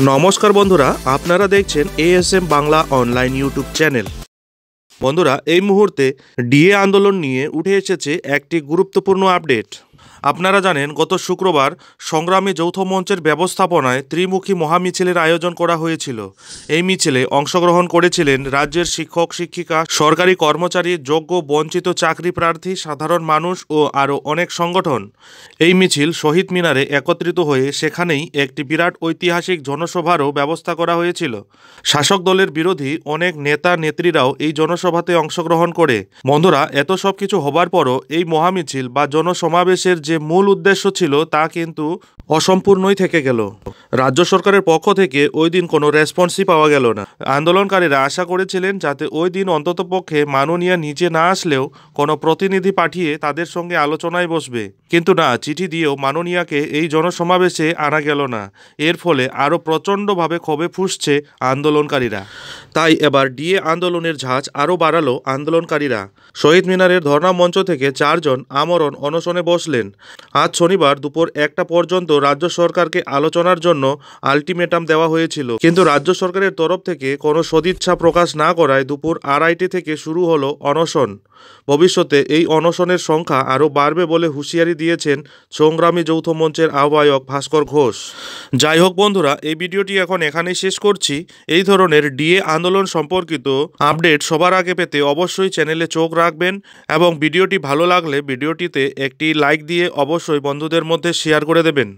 নমস্কার বন্ধুরা, আপনারা দেখছেন ASM Bangla online YouTube channel. বন্ধুরা, এই মুহূর্তে ডিএ আন্দোলন নিয়ে উঠে এসেছে একটি গুরুত্বপূর্ণ আপডেট। আপনারা জানেন, গত শুক্রবার সংগ্রামী যৌথ মঞ্চের ব্যবস্থাপনায় ত্রিমুখী মহামিছিলের আয়োজন করা হয়েছিল। এই মিছিলে অংশগ্রহণ করেছিলেন রাজ্যের শিক্ষক শিক্ষিকা, সরকারি কর্মচারী, যোগ্য বঞ্চিত চাকরি প্রার্থী, সাধারণ মানুষ ও আরও অনেক সংগঠন। এই মিছিল শহীদ মিনারে একত্রিত হয়ে সেখানেই একটি বিরাট ঐতিহাসিক জনসভারও ব্যবস্থা করা হয়েছিল। শাসক দলের বিরোধী অনেক নেতা নেত্রীরাও এই জনসভাতে অংশগ্রহণ করে। বন্ধুরা, এত সব কিছু হবার পরও এই মহামিছিল বা জনসমাবেশের যে মূল উদ্দেশ্য ছিল তা কিন্তু অসম্পূর্ণই থেকে গেল। রাজ্য সরকারের পক্ষ থেকে ওই দিন কোনো রেসপন্সই পাওয়া গেল না। আন্দোলনকারীরা আশা করেছিলেন যাতে ওই দিন অন্ততপক্ষে মাননীয়া নিজে না আসলেও কোনো প্রতিনিধি পাঠিয়ে তাদের সঙ্গে আলোচনায় বসবে, কিন্তু না, চিঠি দিয়েও মাননীয়াকে এই জনসমাবেশে আনা গেল না। এর ফলে আরও প্রচণ্ডভাবে ক্ষোভে ফুঁসছে আন্দোলনকারীরা। তাই এবার ডিএ আন্দোলনের ঝাঁজ আরও বাড়ালো আন্দোলনকারীরা। শহীদ মিনারের ধর্ণা মঞ্চ থেকে 4 জন আমরণ অনশনে বসলেন। আজ শনিবার দুপুর 1টা পর্যন্ত রাজ্য সরকারকে আলোচনার জন্য আলটিমেটাম দেওয়া হয়েছিল, কিন্তু রাজ্য সরকারের তরফ থেকে কোনো সদিচ্ছা প্রকাশ না করায় দুপুর 2:30 থেকে শুরু হলো অনশন। ভবিষ্যতে এই অনশনের সংখ্যা আরও বাড়বে বলে হুঁশিয়ারি দিয়েছেন সংগ্রামী যৌথ মঞ্চের আহ্বায়ক ভাস্কর ঘোষ। যাই হোক বন্ধুরা, এই ভিডিওটি এখন এখানেই শেষ করছি। এই ধরনের ডিএ আন্দোলন সম্পর্কিত আপডেট সবার আগে পেতে অবশ্যই চ্যানেলে চোখ রাখবেন এবং ভিডিওটি ভালো লাগলে ভিডিওটিতে একটি লাইক দিয়ে অবশ্যই বন্ধুদের মধ্যে শেয়ার করে দেবেন।